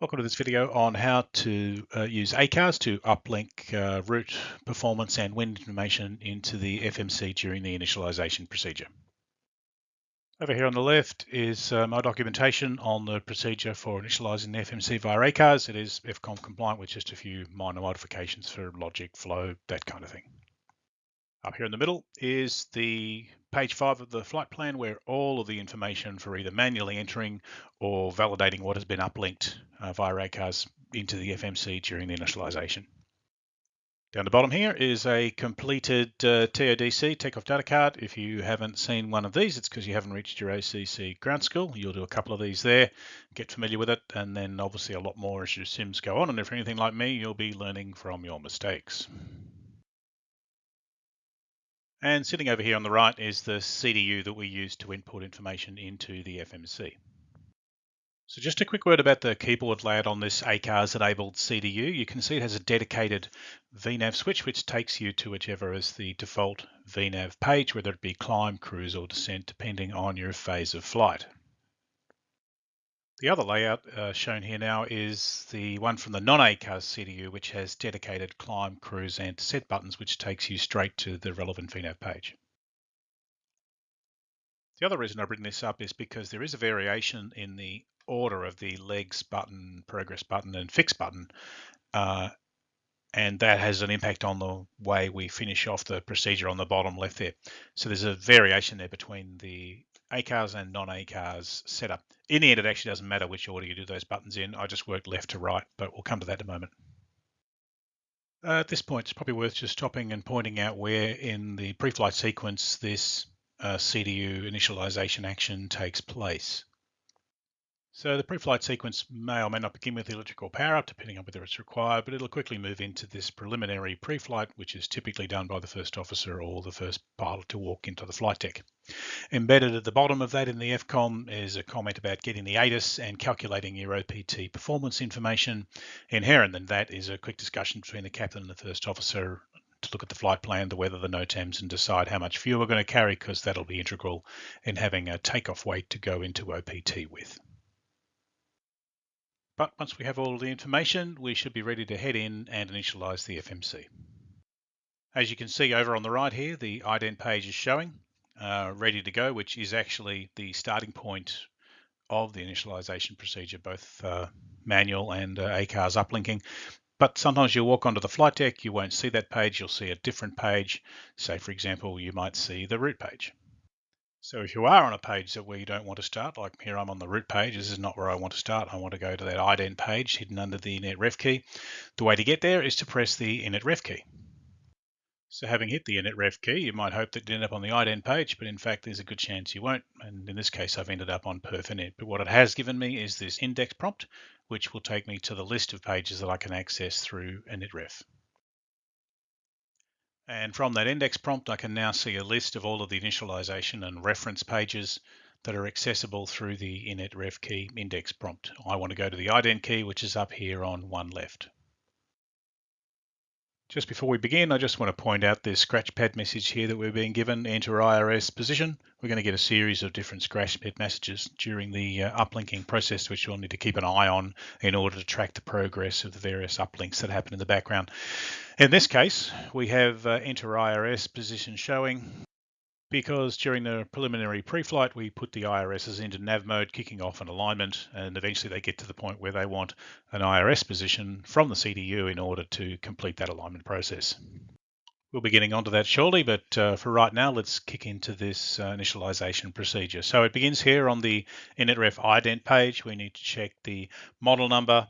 Welcome to this video on how to use ACARS to uplink route performance and wind information into the FMC during the initialization procedure. Over here on the left is my documentation on the procedure for initializing the FMC via ACARS. It is FCOM compliant with just a few minor modifications for logic, flow, that kind of thing. Up here in the middle is the page 5 of the flight plan, where all of the information for either manually entering or validating what has been uplinked via ACARS into the FMC during the initialization. Down the bottom here is a completed TODC, takeoff data card. If you haven't seen one of these, it's because you haven't reached your ACC ground school. You'll do a couple of these there, get familiar with it, and then obviously a lot more as your sims go on. And if you're anything like me, you'll be learning from your mistakes. And sitting over here on the right is the CDU that we use to input information into the FMC. So just a quick word about the keyboard layout on this ACARS enabled CDU. You can see it has a dedicated VNAV switch, which takes you to whichever is the default VNAV page, whether it be climb, cruise, or descent, depending on your phase of flight. The other layout shown here now is the one from the non-ACARS CDU, which has dedicated climb, cruise, and descent buttons, which takes you straight to the relevant VNAV page. The other reason I bring this up is because there is a variation in the order of the legs button, progress button, and fix button, and that has an impact on the way we finish off the procedure on the bottom left there. So there's a variation there between the ACARS and non-ACARS setup. In the end, it actually doesn't matter which order you do those buttons in. I just work left to right, but we'll come to that in a moment. At this point, it's probably worth just stopping and pointing out where in the pre-flight sequence this CDU initialization action takes place. So the pre-flight sequence may or may not begin with the electrical power up, depending on whether it's required, but it'll quickly move into this preliminary pre-flight, which is typically done by the first officer or the first pilot to walk into the flight deck. Embedded at the bottom of that in the FCOM is a comment about getting the ATIS and calculating your OPT performance information. Inherent in that is a quick discussion between the captain and the first officer to look at the flight plan, the weather, the NOTAMs, and decide how much fuel we're going to carry, because that'll be integral in having a takeoff weight to go into OPT with. But once we have all the information, we should be ready to head in and initialize the FMC. As you can see over on the right here, the IDENT page is showing, ready to go, which is actually the starting point of the initialization procedure, both manual and ACARS uplinking. But sometimes you'll walk onto the flight deck, you won't see that page, you'll see a different page. Say, for example, you might see the route page. So if you are on a page where you don't want to start, like here I'm on the route page, this is not where I want to start. I want to go to that IDENT page hidden under the init ref key. The way to get there is to press the init ref key. So having hit the init ref key, you might hope that you end up on the IDENT page, but in fact there's a good chance you won't. And in this case, I've ended up on PERF INIT. But what it has given me is this index prompt, which will take me to the list of pages that I can access through init ref. And from that index prompt, I can now see a list of all of the initialization and reference pages that are accessible through the init ref key index prompt. I want to go to the IDENT key, which is up here on one left. Just before we begin, I just want to point out this scratchpad message here that we're being given, enter IRS position. We're going to get a series of different scratchpad messages during the uplinking process, which we'll need to keep an eye on in order to track the progress of the various uplinks that happen in the background. In this case, we have enter IRS position showing, because during the preliminary pre-flight, we put the IRSs into nav mode, kicking off an alignment, and eventually they get to the point where they want an IRS position from the CDU in order to complete that alignment process. We'll be getting onto that shortly, but for right now, let's kick into this initialization procedure. So it begins here on the initref ident page. We need to check the model number,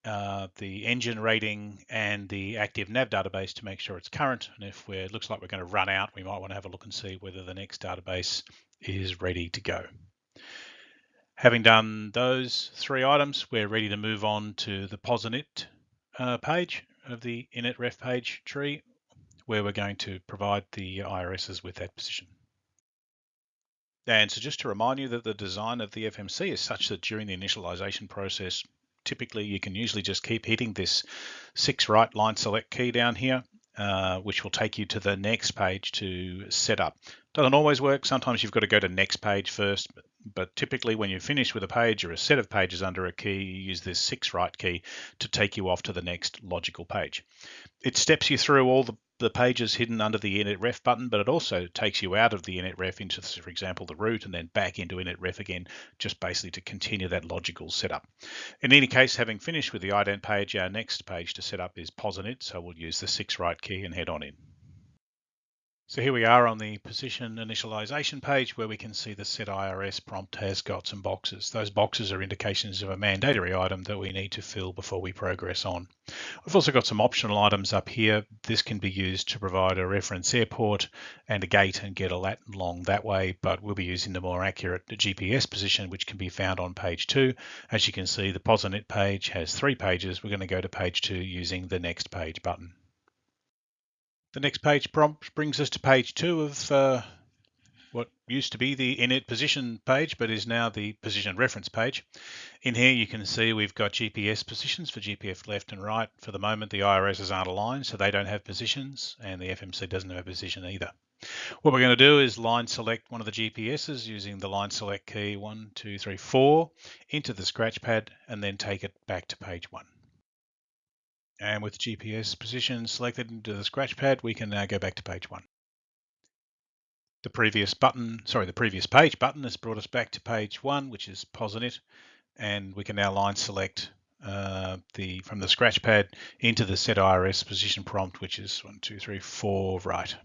the engine rating, and the active nav database to make sure it's current. And if it looks like we're going to run out, we might want to have a look and see whether the next database is ready to go. Having done those three items, we're ready to move on to the POS INIT page of the init ref page tree, where we're going to provide the IRSs with that position. And so just to remind you that the design of the FMC is such that during the initialization process, typically you can usually just keep hitting this 6 right line select key down here, which will take you to the next page to set up. Doesn't always work. Sometimes you've got to go to next page first. but typically when you finish with a page or a set of pages under a key, you use this 6 right key to take you off to the next logical page. It steps you through all the pages hidden under the init ref button, but it also takes you out of the init ref into, for example, the root, and then back into init ref again, just basically to continue that logical setup. In any case, having finished with the ident page, our next page to set up is POS INIT, so we'll use the 6 right key and head on in. So here we are on the position initialization page, where we can see the set IRS prompt has got some boxes. Those boxes are indications of a mandatory item that we need to fill before we progress on. We've also got some optional items up here. This can be used to provide a reference airport and a gate and get a lat long that way, but we'll be using the more accurate GPS position, which can be found on page 2. As you can see, the POS INIT page has 3 pages. We're going to go to page 2 using the next page button. The next page prompt brings us to page 2 of what used to be the init position page, but is now the position reference page. In here you can see we've got GPS positions for GPS left and right. For the moment the IRSs aren't aligned, so they don't have positions, and the FMC doesn't have a position either. What we're going to do is line select one of the GPSs using the line select key 1, 2, 3, 4 into the scratch pad, and then take it back to page 1. And with GPS position selected into the scratch pad, we can now go back to page 1. The previous page button has brought us back to page 1, which is POS INIT, and we can now line select from the scratch pad into the set IRS position prompt, which is 1, 2, 3, 4 right.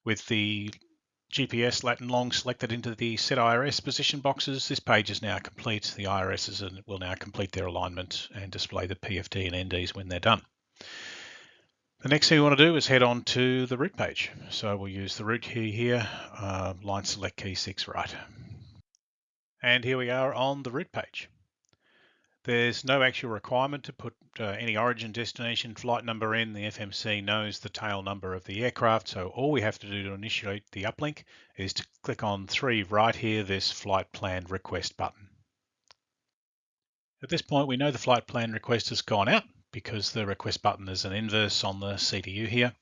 With the GPS lat and long selected into the set IRS position boxes, this page is now complete. The IRSs will now complete their alignment and display the PFD and NDs when they're done. The next thing we want to do is head on to the root page. So we'll use the root key here, line select key 6 right. And here we are on the root page. There's no actual requirement to put any origin, destination, flight number in. The FMC knows the tail number of the aircraft, so all we have to do to initiate the uplink is to click on 3 right here, this flight plan request button. At this point, we know the flight plan request has gone out because the request button is an inverse on the CDU here.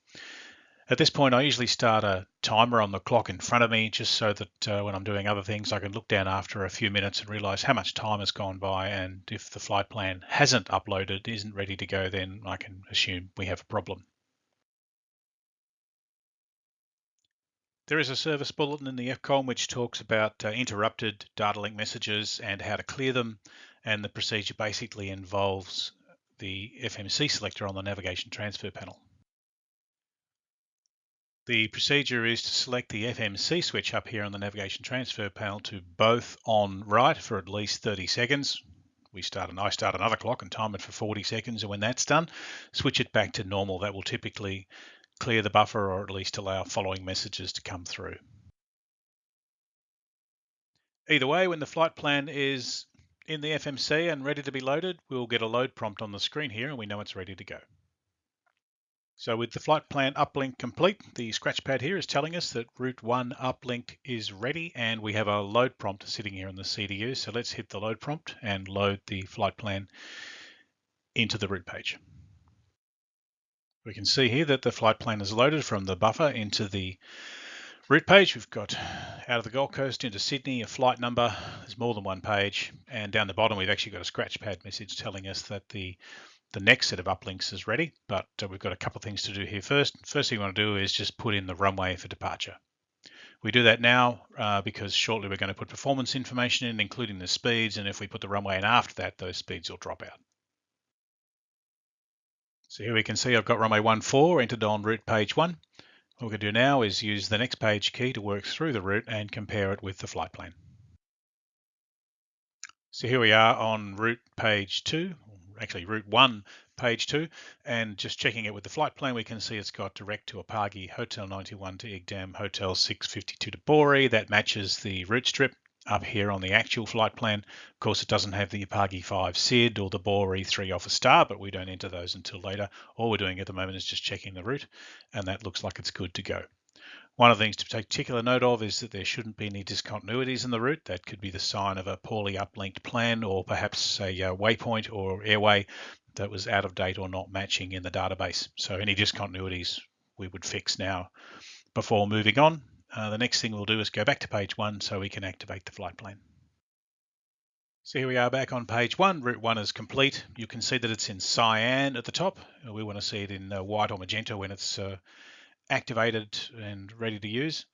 At this point, I usually start a timer on the clock in front of me, just so that when I'm doing other things, I can look down after a few minutes and realize how much time has gone by. And if the flight plan hasn't uploaded, isn't ready to go, then I can assume we have a problem. There is a service bulletin in the FCOM which talks about interrupted data link messages and how to clear them. And the procedure basically involves the FMC selector on the navigation transfer panel. The procedure is to select the FMC switch up here on the navigation transfer panel to both on right for at least 30 seconds. I start another clock and time it for 40 seconds, and when that's done, switch it back to normal. That will typically clear the buffer, or at least allow following messages to come through. Either way, when the flight plan is in the FMC and ready to be loaded, we'll get a load prompt on the screen here and we know it's ready to go. So with the flight plan uplink complete, the scratch pad here is telling us that Route 1 uplink is ready, and we have a load prompt sitting here in the CDU. So let's hit the load prompt and load the flight plan into the route page. We can see here that the flight plan is loaded from the buffer into the route page. We've got out of the Gold Coast into Sydney, a flight number. There's more than one page, and down the bottom we've actually got a scratch pad message telling us that the next set of uplinks is ready, but we've got a couple of things to do here first. First thing we want to do is just put in the runway for departure. We do that now because shortly we're going to put performance information in, including the speeds, and if we put the runway in after that, those speeds will drop out. So here we can see I've got runway 14 entered on route page 1. What we're going to do now is use the next page key to work through the route and compare it with the flight plan. So here we are on route page 2, actually route 1 page 2, and just checking it with the flight plan, we can see it's got direct to Apagi, Hotel 91 to Igdam, Hotel 652 to Bori. That matches the route strip up here on the actual flight plan. Of course, it doesn't have the Apagi 5 SID or the Bori 3 Alpha Star, but we don't enter those until later. All we're doing at the moment is just checking the route, and that looks like it's good to go. One of the things to take particular note of is that there shouldn't be any discontinuities in the route. That could be the sign of a poorly uplinked plan, or perhaps a waypoint or airway that was out of date or not matching in the database. So any discontinuities we would fix now before moving on. The next thing we'll do is go back to page 1 so we can activate the flight plan. So here we are back on page 1. Route 1 is complete. You can see that it's in cyan at the top. We want to see it in white or magenta when it's activated and ready to use.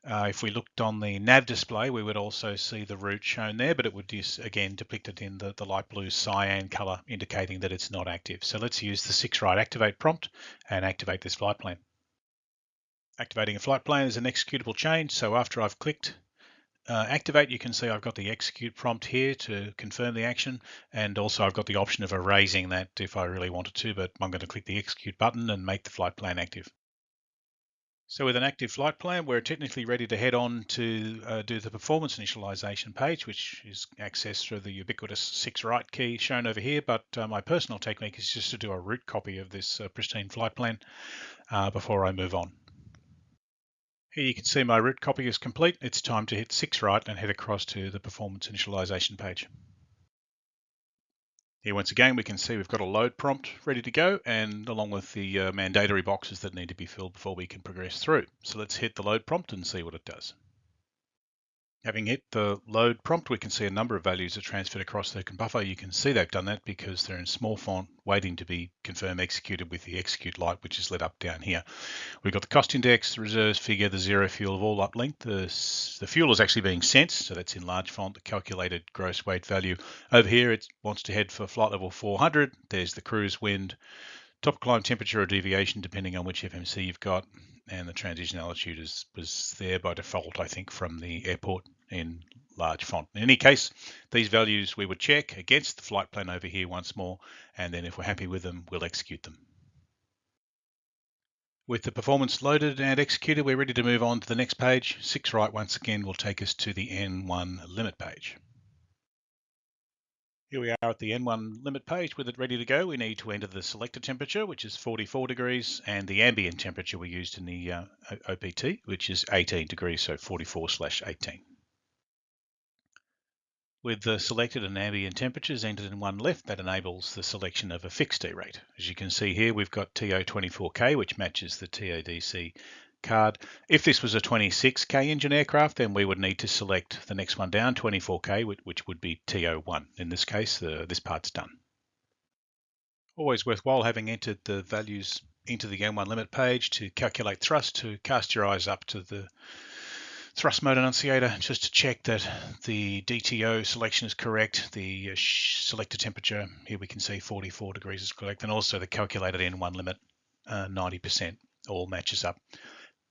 If we looked on the nav display, we would also see the route shown there, but it would again depicted in the light blue cyan color, indicating that it's not active. So let's use the 6 right activate prompt and activate this flight plan. Activating a flight plan is an executable change. So after I've clicked activate, you can see I've got the execute prompt here to confirm the action, and also I've got the option of erasing that if I really wanted to, but I'm going to click the execute button and make the flight plan active. So with an active flight plan, we're technically ready to head on to do the performance initialization page, which is accessed through the ubiquitous 6 right key shown over here, but my personal technique is just to do a root copy of this pristine flight plan before I move on. Here you can see my route copy is complete. It's time to hit 6 right and head across to the performance initialization page. Here once again we can see we've got a load prompt ready to go, and along with the mandatory boxes that need to be filled before we can progress through. So let's hit the load prompt and see what it does. Having hit the load prompt, we can see a number of values are transferred across the buffer. You can see they've done that because they're in small font waiting to be confirm executed with the execute light, which is lit up down here. We've got the cost index, the reserves figure, the zero fuel of all uplink. The fuel is actually being sent, so that's in large font, the calculated gross weight value. Over here, it wants to head for flight level 400. There's the cruise wind, top climb temperature or deviation, depending on which FMC you've got. And the transition altitude was there by default, I think, from the airport in large font. In any case, these values we would check against the flight plan over here once more, and then if we're happy with them, we'll execute them. With the performance loaded and executed, we're ready to move on to the next page. 6 right once again will take us to the N1 limit page. Here we are at the N1 limit page. With it ready to go, we need to enter the selected temperature, which is 44 degrees, and the ambient temperature we used in the OPT, which is 18 degrees, so 44/18. With the selected and ambient temperatures entered in one left, that enables the selection of a fixed D rate. As you can see here, we've got TO24K, which matches the TODC card. If this was a 26K engine aircraft, then we would need to select the next one down, 24K, which would be TO1. In this case, this part's done. Always worthwhile having entered the values into the N1 limit page to calculate thrust, to cast your eyes up to the thrust mode annunciator just to check that the DTO selection is correct. The selected temperature, here we can see 44 degrees is correct, and also the calculated N1 limit, 90%, all matches up.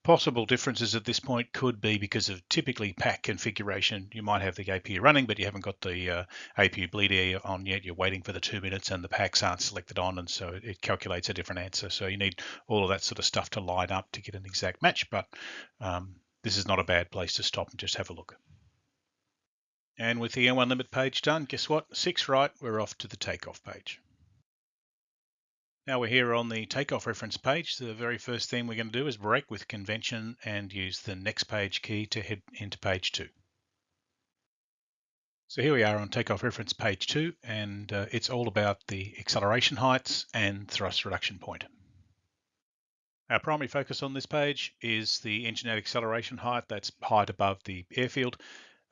Possible differences at this point could be because of typically pack configuration. You might have the APU running, but you haven't got the APU bleed air on yet. You're waiting for the 2 minutes and the packs aren't selected on, and so it calculates a different answer. So you need all of that sort of stuff to line up to get an exact match, but this is not a bad place to stop and just have a look. And with the N1 limit page done, guess what? 6 right, we're off to the takeoff page. Now we're here on the takeoff reference page. The very first thing we're going to do is break with convention and use the next page key to head into page 2. So here we are on takeoff reference page 2, and it's all about the acceleration heights and thrust reduction point. Our primary focus on this page is the engine at acceleration height, that's height above the airfield.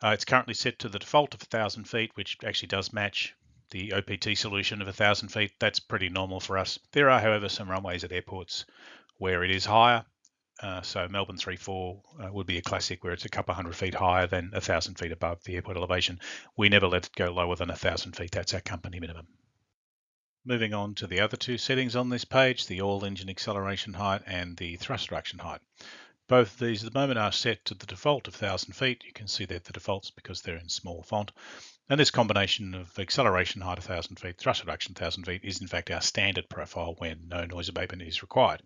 It's currently set to the default of 1,000 feet, which actually does match the OPT solution of 1,000 feet. That's pretty normal for us. There are, however, some runways at airports where it is higher. So Melbourne 34 would be a classic where it's a couple hundred feet higher than 1,000 feet above the airport elevation. We never let it go lower than 1,000 feet. That's our company minimum. Moving on to the other two settings on this page, the all engine acceleration height and the thrust reduction height. Both of these at the moment are set to the default of 1,000 feet. You can see they're the defaults because they're in small font. And this combination of acceleration height 1,000 feet, thrust reduction 1,000 feet is in fact our standard profile when no noise abatement is required.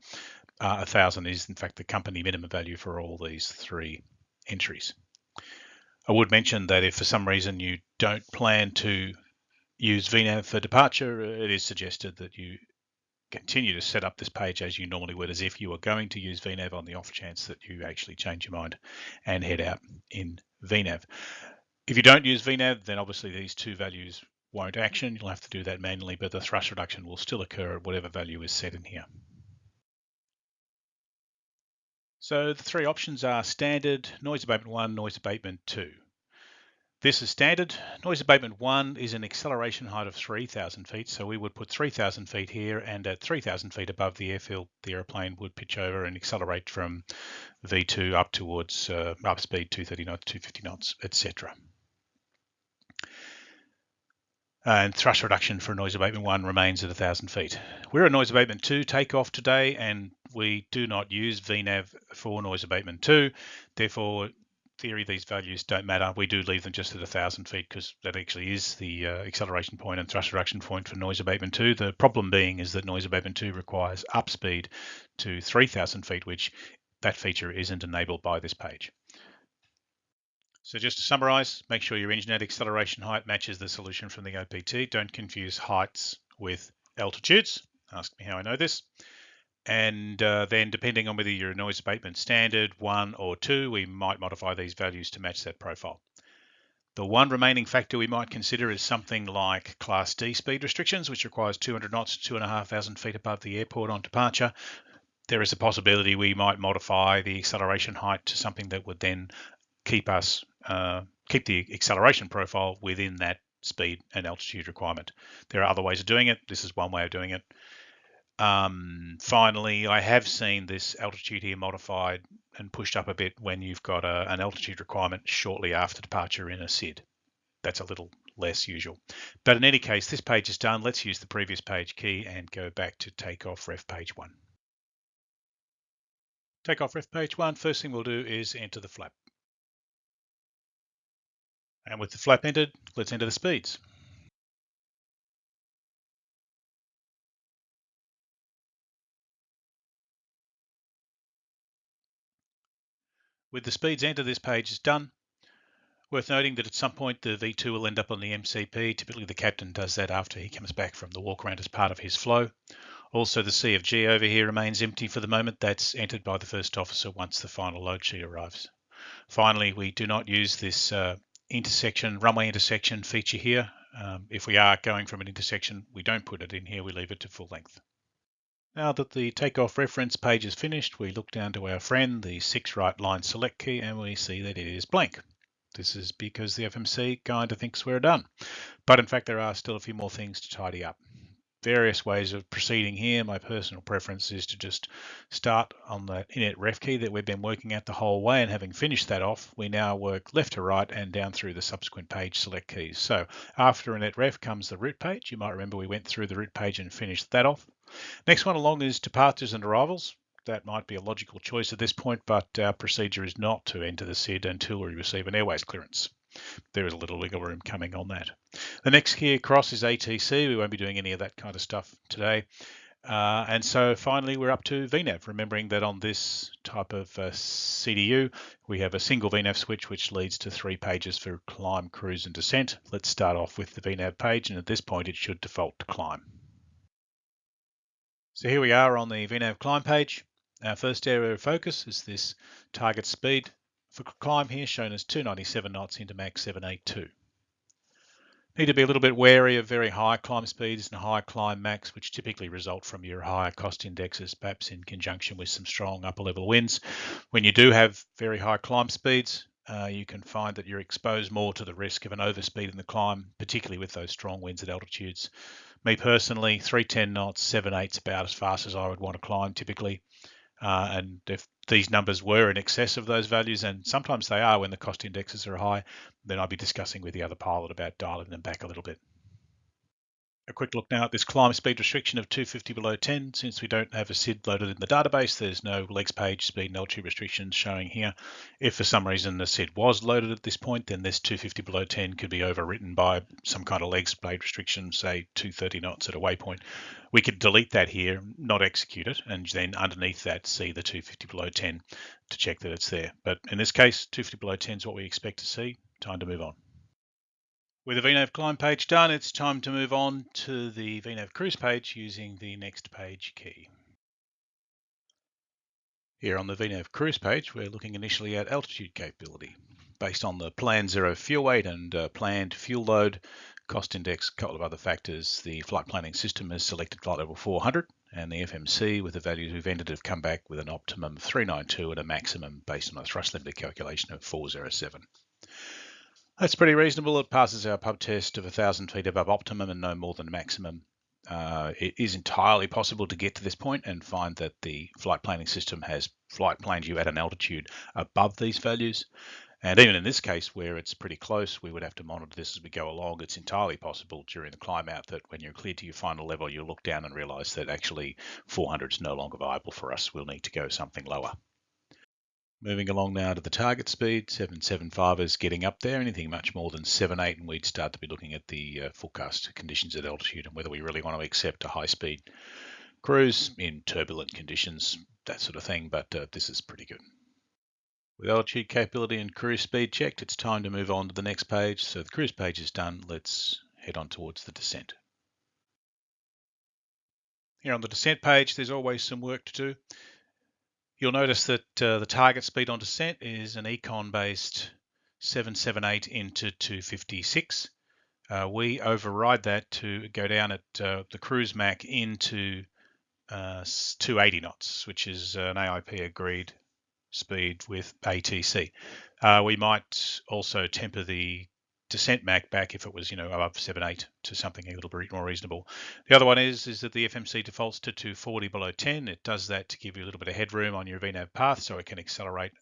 1,000 is in fact the company minimum value for all these three entries. I would mention that if for some reason you don't plan to use VNAV for departure, it is suggested that you continue to set up this page as you normally would, as if you were going to use VNAV on the off chance that you actually change your mind and head out in VNAV. If you don't use VNAV, then obviously these two values won't action. You'll have to do that manually, but the thrust reduction will still occur at whatever value is set in here. So the three options are standard, noise abatement 1, noise abatement 2. This is standard. Noise abatement 1 is an acceleration height of 3,000 feet, so we would put 3,000 feet here, and at 3,000 feet above the airfield, the aeroplane would pitch over and accelerate from V2 up towards up speed 230 knots, 250 knots, etc. And thrust reduction for noise abatement 1 remains at 1,000 feet. We're at noise abatement 2 takeoff today, and we do not use VNAV for noise abatement 2. Therefore, theory, these values don't matter. We do leave them just at 1,000 feet because that actually is the acceleration point and thrust reduction point for noise abatement 2. The problem being is that noise abatement 2 requires up speed to 3,000 feet, which that feature isn't enabled by this page. So just to summarize, make sure your engine acceleration height matches the solution from the OPT. Don't confuse heights with altitudes. Ask me how I know this. And then depending on whether you're a noise abatement standard 1 or 2, we might modify these values to match that profile. The one remaining factor we might consider is something like Class D speed restrictions, which requires 200 knots, 2,500 feet above the airport on departure. There is a possibility we might modify the acceleration height to something that would then keep the acceleration profile within that speed and altitude requirement. There are other ways of doing it. This is one way of doing it. Finally, I have seen this altitude here modified and pushed up a bit when you've got an altitude requirement shortly after departure in a SID. That's a little less usual. But in any case, this page is done. Let's use the previous page key and go back to TKOFF REF Page 1. TKOFF REF Page 1, first thing we'll do is enter the flap. And with the flap entered, let's enter the speeds. With the speeds entered, this page is done. Worth noting that at some point the V2 will end up on the MCP. Typically the captain does that after he comes back from the walk around as part of his flow. Also the CFG over here remains empty for the moment. That's entered by the first officer once the final load sheet arrives. Finally, we do not use this runway intersection feature here. If we are going from an intersection, we don't put it in here, we leave it to full length. Now that the takeoff reference page is finished, we look down to our friend, the 6 right line select key, and we see that it is blank. This is because the FMC kind of thinks we're done. But in fact, there are still a few more things to tidy up. Various ways of proceeding here. My personal preference is to just start on the init ref key that we've been working at the whole way, and having finished that off, we now work left to right and down through the subsequent page select keys. So after init ref comes the route page. You might remember we went through the route page and finished that off. Next one along is departures and arrivals. That might be a logical choice at this point, but our procedure is not to enter the SID until we receive an airways clearance. There is a little wiggle room coming on that. The next key across is ATC. We won't be doing any of that kind of stuff today. And so finally, we're up to VNAV, remembering that on this type of CDU, we have a single VNAV switch, which leads to 3 pages for climb, cruise, and descent. Let's start off with the VNAV page, and at this point, it should default to climb. So here we are on the VNAV climb page. Our first area of focus is this target speed for climb here, shown as 297 knots into Mach 782. Need to be a little bit wary of very high climb speeds and high climb max, which typically result from your higher cost indexes, perhaps in conjunction with some strong upper level winds. When you do have very high climb speeds, you can find that you're exposed more to the risk of an overspeed in the climb, particularly with those strong winds at altitudes. Me personally, 310 knots, 7/8 is about as fast as I would want to climb typically. And if these numbers were in excess of those values, and sometimes they are when the cost indexes are high, then I'd be discussing with the other pilot about dialing them back a little bit. A quick look now at this climb speed restriction of 250 below 10. Since we don't have a SID loaded in the database, there's no legs page speed and altitude restrictions showing here. If for some reason the SID was loaded at this point, then this 250 below 10 could be overwritten by some kind of legs page restriction, say 230 knots at a waypoint. We could delete that here, not execute it, and then underneath that see the 250 below 10 to check that it's there. But in this case, 250 below 10 is what we expect to see. Time to move on. With the VNAV climb page done, it's time to move on to the VNAV cruise page using the next page key. Here on the VNAV cruise page, we're looking initially at altitude capability. Based on the planned 0 fuel weight and planned fuel load, cost index, a couple of other factors, the flight planning system has selected flight level 400, and the FMC with the values we've entered have come back with an optimum of 392 and a maximum based on a thrust limit calculation of 407. That's pretty reasonable. It passes our pub test of 1,000 feet above optimum and no more than maximum. It is entirely possible to get to this point and find that the flight planning system has flight planed you at an altitude above these values. And even in this case, where it's pretty close, we would have to monitor this as we go along. It's entirely possible during the climb out that when you're clear to your final level, you'll look down and realize that actually 400 is no longer viable for us. We'll need to go something lower. Moving along now to the target speed, 775 is getting up there. Anything much more than 78, and we'd start to be looking at the forecast conditions at altitude and whether we really want to accept a high-speed cruise in turbulent conditions, that sort of thing, but this is pretty good. With altitude capability and cruise speed checked, it's time to move on to the next page. So the cruise page is done. Let's head on towards the descent. Here on the descent page, there's always some work to do. You'll notice that the target speed on descent is an econ-based 778 into 256. We override that to go down at the cruise Mach into 280 knots, which is an AIP agreed speed with ATC. We might also temper the descent Mach back if it was, above 7.8 to something a little bit more reasonable. The other one is that the FMC defaults to 240 below 10. It does that to give you a little bit of headroom on your VNAV path, so it can accelerate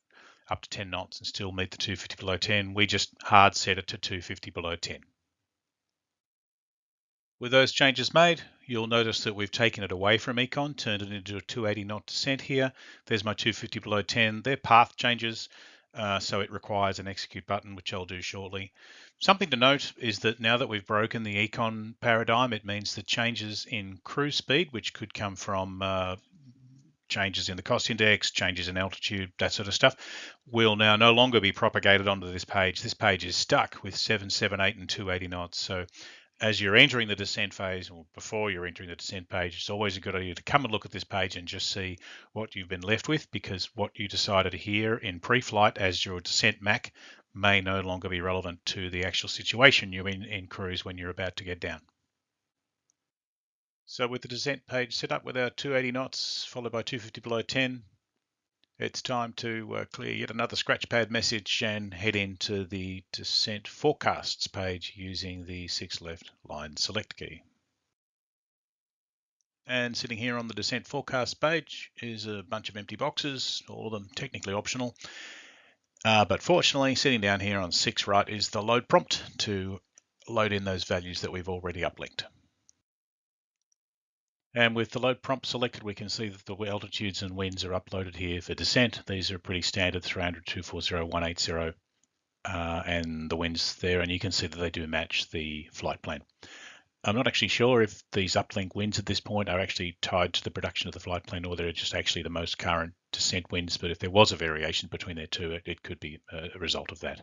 up to 10 knots and still meet the 250 below 10. We just hard set it to 250 below 10. With those changes made, you'll notice that we've taken it away from econ, turned it into a 280 knot descent here. There's my 250 below 10. They're path changes, so it requires an execute button, which I'll do shortly. Something to note is that now that we've broken the econ paradigm, it means that changes in cruise speed, which could come from changes in the cost index, changes in altitude, that sort of stuff, will now no longer be propagated onto this page. This page is stuck with 778 and 280 knots. So as you're entering the descent phase, or before you're entering the descent page, it's always a good idea to come and look at this page and just see what you've been left with, because what you decided here in pre-flight as your descent Mach may no longer be relevant to the actual situation you're in cruise when you're about to get down. So with the descent page set up with our 280 knots, followed by 250 below 10, it's time to clear yet another scratchpad message and head into the descent forecasts page using the 6 left line select key. And sitting here on the descent forecast page is a bunch of empty boxes, all of them technically optional. But fortunately, sitting down here on 6 right is the load prompt to load in those values that we've already uplinked. And with the load prompt selected, we can see that the altitudes and winds are uploaded here for descent. These are pretty standard, 300, 240, 180, and the winds there, and you can see that they do match the flight plan. I'm not actually sure if these uplink winds at this point are actually tied to the production of the flight plan, or they're just actually the most current descent winds, but if there was a variation between their two, it could be a result of that.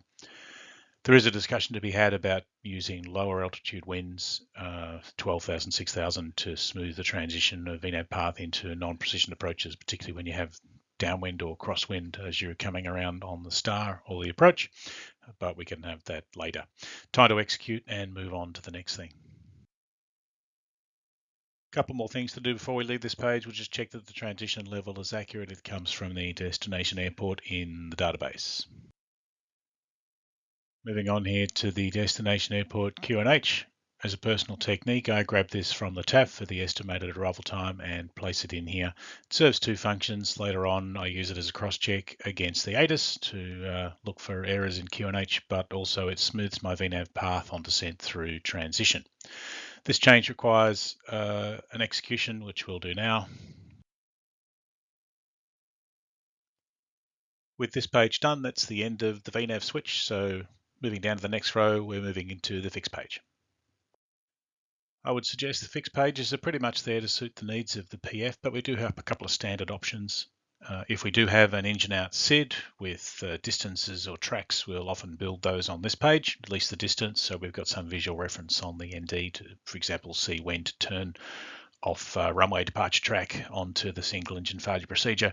There is a discussion to be had about using lower altitude winds, 12,000, 6,000, to smooth the transition of VNAV path into non-precision approaches, particularly when you have downwind or crosswind as you're coming around on the star or the approach, but we can have that later. Time to execute and move on to the next thing. A couple more things to do before we leave this page. We'll just check that the transition level is accurate. It comes from the destination airport in the database. Moving on here to the destination airport QNH. As a personal technique, I grab this from the TAF for the estimated arrival time and place it in here. It serves two functions. Later on, I use it as a cross-check against the ATIS to look for errors in QNH, but also it smooths my VNAV path on descent through transition. This change requires an execution, which we'll do now. With this page done, that's the end of the VNAV switch. So moving down to the next row, we're moving into the fix page. I would suggest the fix pages are pretty much there to suit the needs of the PF, but we do have a couple of standard options. If we do have an engine out SID with distances or tracks, we'll often build those on this page, at least the distance, so we've got some visual reference on the ND to, for example, see when to turn off runway departure track onto the single engine failure procedure.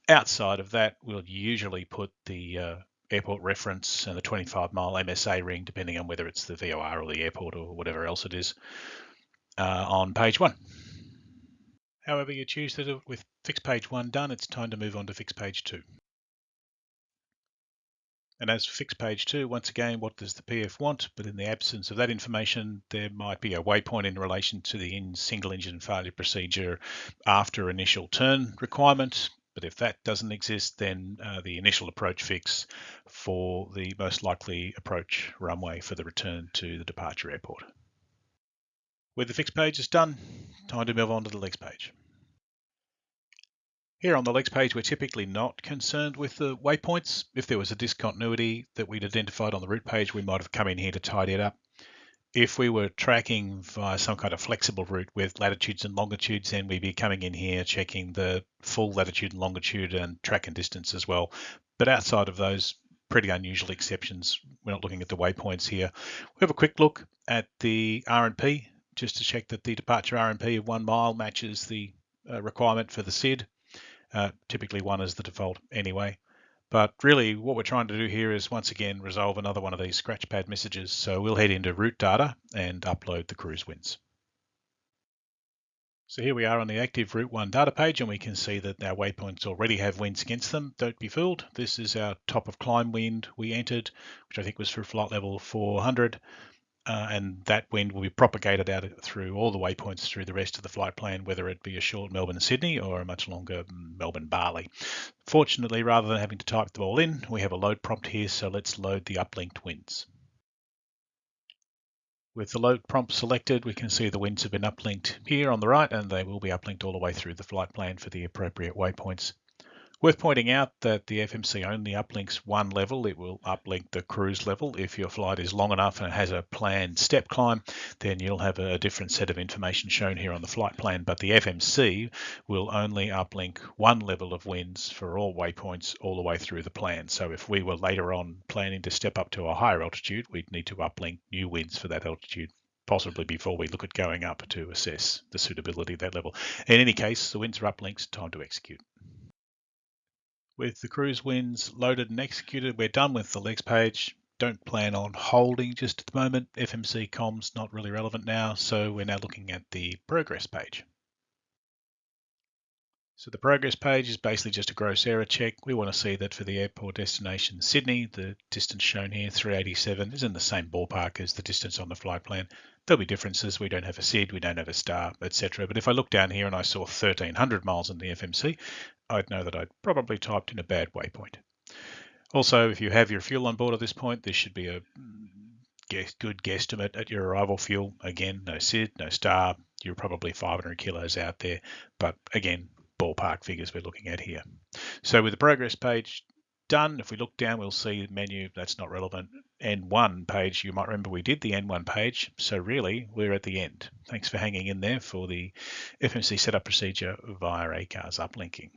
Outside of that, we'll usually put the airport reference and the 25-mile MSA ring, depending on whether it's the VOR or the airport or whatever else it is, on page 1. However you choose to do it, with fixed page 1 done, it's time to move on to fixed page 2. And as for fixed page 2, once again, what does the PF want? But in the absence of that information, there might be a waypoint in relation to the single engine failure procedure after initial turn requirement. But if that doesn't exist, then the initial approach fix for the most likely approach runway for the return to the departure airport. With the fixed page is done, time to move on to the legs page. Here on the legs page, we're typically not concerned with the waypoints. If there was a discontinuity that we'd identified on the route page, we might have come in here to tidy it up. If we were tracking via some kind of flexible route with latitudes and longitudes, then we'd be coming in here checking the full latitude and longitude and track and distance as well. But outside of those pretty unusual exceptions, we're not looking at the waypoints here. We have a quick look at the R&P just to check that the departure R&P of 1 mile matches the requirement for the SID. Typically 1 is the default anyway. But really what we're trying to do here is once again resolve another one of these scratch pad messages. So we'll head into route data and upload the cruise winds. So here we are on the active Route 1 data page, and we can see that our waypoints already have winds against them. Don't be fooled. This is our top of climb wind we entered, which I think was for flight level 400. And that wind will be propagated out through all the waypoints through the rest of the flight plan, whether it be a short Melbourne-Sydney or a much longer Melbourne-Bali. Fortunately, rather than having to type them all in, we have a load prompt here, so let's load the uplinked winds. With the load prompt selected, we can see the winds have been uplinked here on the right, and they will be uplinked all the way through the flight plan for the appropriate waypoints. Worth pointing out that the FMC only uplinks 1 level. It will uplink the cruise level. If your flight is long enough and it has a planned step climb, then you'll have a different set of information shown here on the flight plan. But the FMC will only uplink 1 level of winds for all waypoints all the way through the plan. So if we were later on planning to step up to a higher altitude, we'd need to uplink new winds for that altitude, possibly before we look at going up to assess the suitability of that level. In any case, the winds are uplinks, time to execute. With the cruise winds loaded and executed, we're done with the legs page. Don't plan on holding just at the moment. FMC comms not really relevant now, so we're now looking at the progress page. So the progress page is basically just a gross error check. We want to see that for the airport destination Sydney, the distance shown here, 387, is in the same ballpark as the distance on the flight plan. There'll be differences. We don't have a SID, we don't have a star, etc. But if I look down here and I saw 1,300 miles in the FMC, I'd know that I'd probably typed in a bad waypoint. Also, if you have your fuel on board at this point, this should be a good guesstimate at your arrival fuel. Again, no SID, no star. You're probably 500 kilos out there, but again, ballpark figures we're looking at here. So with the progress page done, if we look down, we'll see the menu. That's not relevant. N1 page, you might remember we did the N1 page. So really, we're at the end. Thanks for hanging in there for the FMC setup procedure via ACARS Uplinking.